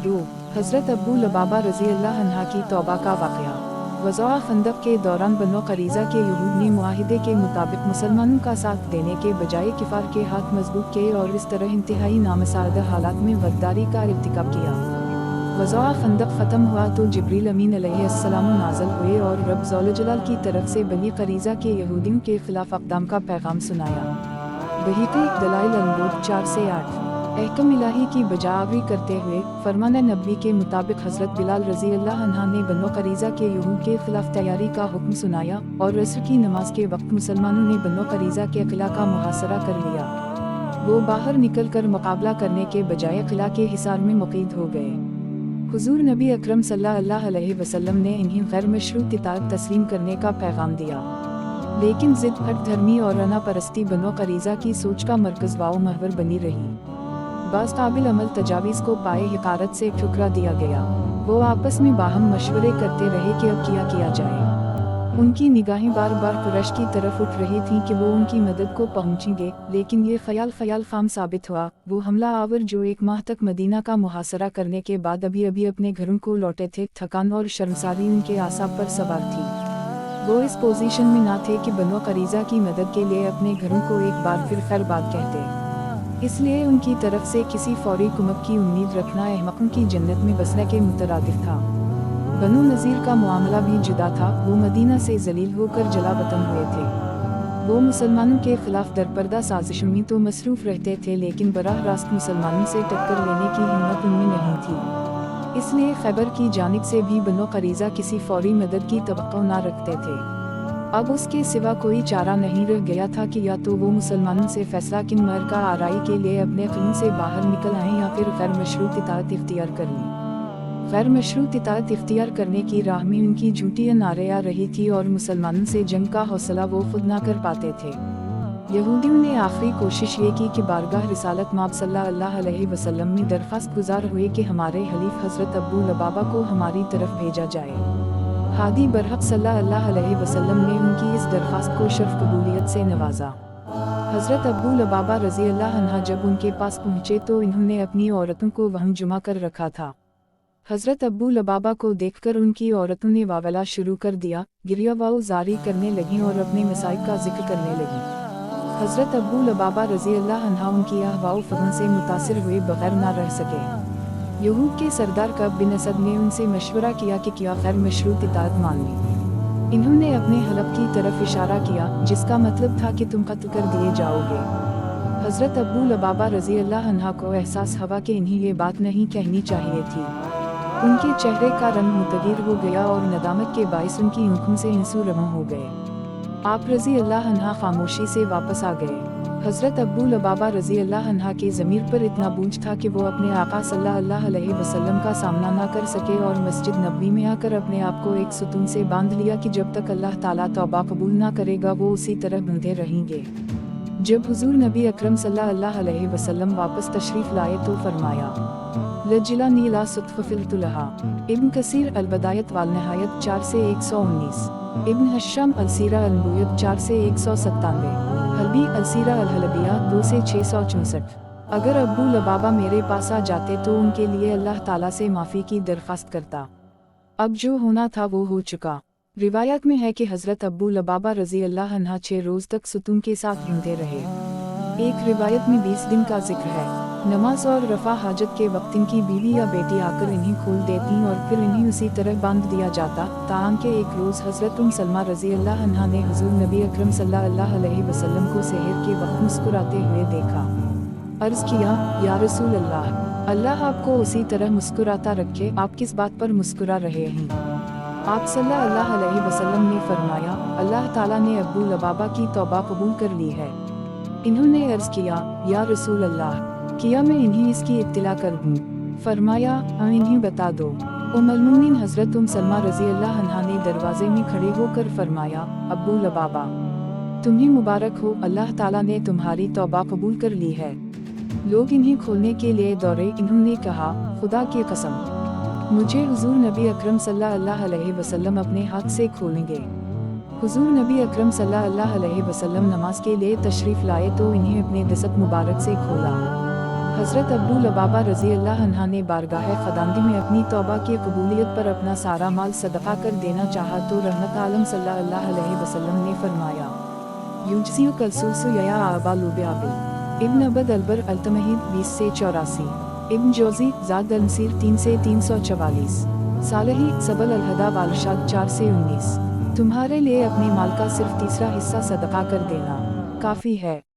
2 हज़रत अब्बू लबाबा रज़ी अल्लाह अन्हा की तौबा का वाक़या। ग़ज़वा ख़ंदक़ के दौरान बनो क़रीज़ा के यहूद ने मुआहिदे के मुताबिक मुसलमानों का साथ देने के बजाय किफ़ार के हाथ मज़बूत किए और इस तरह इंतहाई नामसादा हालात में गद्दारी का इर्तिकाब किया। ग़ज़वा ख़ंदक़ ख़त्म हुआ तो जिब्रील अमीन अलैहिस्सलाम नाज़िल हुए और रब ज़ौल जलाल की तरफ से बनी क़रीज़ा के यहूदियों के ख़िलाफ़ अक़दाम का पैगाम सुनाया। बहीक़ी दलाइल अन-नबूवत 4 से 8 अहकम इलाही की बजाआवरी करते हुए फरमान नबी के मुताबिक हज़रत बिलाल रज़ी अल्लाह अन्हा ने बनो क़रीज़ा के यहूद के ख़िलाफ़ तैयारी का हुक्म सुनाया और असर की नमाज के वक्त मुसलमानों ने बनो क़रीज़ा के क़िला का मुहासरा कर लिया। वो बाहर निकल कर मुकाबला करने के बजाय क़िला के हिसार में मुक़ीद हो गए। हुज़ूर नबी अकरम सल्लल्लाहु अलैहि वसल्लम ने इन्हें गैर मशरूत इताअत तस्लीम करने का पैगाम दिया, लेकिन ज़िद हट धर्मी और रना परस्ती बनो क़रीज़ा की सोच का मरकज़ वाओ महवर बनी रही। बाज़ काबिल अमल तजावीज़ को पाए हिकारत से ठुकरा दिया गया। वो आपस में बाहम मशवरे करते रहे कि अब क्या किया जाए। उनकी निगाहें बार बार कुरैश की तरफ उठ रही थीं कि वो उनकी मदद को पहुंचेंगे, लेकिन ये ख्याल फाम साबित हुआ। वो हमला आवर जो 1 माह तक मदीना का मुहासरा करने के बाद अभी अपने घरों को लौटे थे, थकान और शर्मसारी उनके आसाब पर सवार थी। वो इस पोजीशन में ना थे कि बनो क़रीज़ा की मदद के लिए अपने घरों को एक बार फिर खैर बात कहते, इसलिए उनकी तरफ से किसी फौरी कुमक की उम्मीद रखना अहमकों की जन्नत में बसने के मुतरादिफ था। बनु नज़ीर का मामला भी जुदा था। वो मदीना से जलील होकर जला वतन हुए थे। वो मुसलमानों के खिलाफ दरपर्दा साजिशों में तो मसरूफ़ रहते थे, लेकिन बराह रास्त मुसलमानों से टक्कर लेने की हिम्मत उनमें नहीं थी। इसलिए खैबर की जानिब से भी बनो क़रीज़ा किसी फौरी मदद की तवक्को न रखते थे। अब उसके सिवा कोई चारा नहीं रह गया था कि या तो वो मुसलमानों से फैसला किन मर का आराई के लिए अपने क़िलों से बाहर निकल आएं या फिर गैर मशरूत इताअत इख्तियार कर लें। गैर मशरूत इताअत इख्तियार करने की राह में उनकी झूठी नारे आ रही थी और मुसलमानों से जंग का हौसला वो खुद ना कर पाते थे। यहूदियों ने आखिरी कोशिश ये की कि बारगाह रिसालत माब सल्लल्लाहु अलैहि वसल्लम में दरख्वास्त गुजार हुए कि हमारे हलीफ हज़रत अब्बू लबाबा को हमारी तरफ भेजा जाए। हादी बरहक सल्लल्लाहु अलैहि वसल्लम ने उनकी इस दरख्वास्त को शर्फ कबूलियत से नवाजा। हज़रत अब्बू लबाबा रज़ी अल्लाह अन्हा जब उनके पास पहुँचे तो इन्होंने अपनी औरतों को वहाँ जुमा कर रखा था। हज़रत अब्बू लबाबा को देखकर उनकी औरतों ने वावला शुरू कर दिया, गिरिया वाओ जारी करने लगीं और अपने मसाइब का जिक्र करने लगीं। हज़रत अब्बू लबाबा रज़ी अल्लाह अन्हा उनकी अहवाओ फ़हम से मुतासिर हुए बगैर ना रह सके। यहूद के सरदार कब बिन असद ने उनसे मशवरा किया कि क्या गैर मशरूत इताअत मान ली। इन्होंने अपने हलफ की तरफ इशारा किया, जिसका मतलब था कि तुम कत्ल कर दिए जाओगे। हज़रत अब्बू लबाबा रज़ी अल्लाह अन्हा को एहसास हुआ कि इन्हें ये बात नहीं कहनी चाहिए थी। उनके चेहरे का रंग मुतगीर हो गया और नदामत के बाइस उनकी आँखों से आंसू रवा हो गए। आप रज़ी अल्लाह अन्हा खामोशी से वापस आ गए। हज़रत अब्बू लबाबा रज़ी अल्लाह अन्हा के ज़मीर पर इतना बोझ था कि वो अपने आका सल्लल्लाहु अलैहि वसल्लम का सामना न कर सके और मस्जिद नबवी में आकर अपने आप को एक सुतून से बांध लिया कि जब तक अल्लाह ताला तौबा कबूल ना करेगा वो उसी तरह बंधे रहेंगे। जब हुज़ूर नबी अकरम सल्लल्लाहु अलैहि वसल्लम वापस तशरीफ़ लाए तो फरमाया, लजिलानी ला सुत्फ़ फ़िलतुलहा। इब्न कसीर अल-बदायत वाल नहायत 4 से 119, इब्न हश्शाम अल-सीरा अल-नबूवत 4 से 197, हलबी अल-सीरा अल-हलबिया 2 से 664। अगर अब्बू लबाबा मेरे पास आ जाते तो उनके लिए अल्लाह ताला से माफ़ी की दरख्वास्त करता। अब जो होना था वो हो चुका। रिवायत में है कि हज़रत अब्बू लबाबा रज़ी अल्लाह अन्हा 6 रोज़ तक सुतून के साथ बंधे रहे। एक रिवायत में 20 दिन का जिक्र है। नमाज और रफ़ा हाजत के वक्त इनकी बीवी या बेटी आकर इन्हें खोल देती और फिर इन्हें उसी तरह बांध दिया जाता। ताकि एक रोज़ हज़रत सलमा रज़ी अल्लाह अन्हा ने हुज़ूर नबी अकरम सल्लल्लाहु अलैहि वसल्लम को सहर के वक्त मुस्कुराते हुए देखा। अर्ज़ किया, या रसूल अल्लाह, अल्लाह आपको उसी तरह मुस्कुराता रखे, आप किस बात पर मुस्कुरा रहे हैं? आप सल्लल्लाहु अलैहि वसल्लम ने फरमाया, अल्लाह ताला ने अब्बू लबाबा की तौबा कबूल कर ली है। इन्होंने अर्ज़ किया, या रसूल अल्लाह, किया मैं इन्हें इसकी इत्तिला कर दूँ? फरमाया, हाँ इन्हें बता दो। उम्मुल मोमिनीन हज़रत सलमा रज़ी अल्लाह अन्हा ने दरवाजे में खड़े होकर फरमाया, अब्बू लबाबा, तुम्हें मुबारक हो, अल्लाह ताला ने तुम्हारी तौबा कबूल कर ली है। लोग इन्हें खोलने के लिए दौड़े। इन्होंने कहा, खुदा की कसम, मुझे हुज़ूर नबी अकरम सल्लल्लाहु अलैहि वसल्लम अपने हाथ से खोलेंगे। हुज़ूर नबी अकरम सल्लल्लाहु अलैहि वसल्लम नमाज के लिए तशरीफ़ लाए तो इन्हें अपने दस्त मुबारक से खोला। हज़रत अब्दुल लबाबा रज़ी अल्लाह अन्हा ने बारगाह ख़ुदावंदी में अपनी तौबा की कबूलियत पर अपना सारा माल सदक़ा कर देना चाहा तो रहमत आलम सल्लल्लाहु अलैहि वसल्लम ने फरमाया, युजज़ियु कलसूसु या आबालु बिआबिल। इब्न अबद अलबर अल्तमहीद 20 से 84। इब्न जोज़ी ज़ाद अल-मसीर 3 से 344। सालही सबल अल-हदा वाल-इरशाद 4 से 19। तुम्हारे लिए अपने माल का सिर्फ तीसरा हिस्सा सदक़ा कर देना काफ़ी है।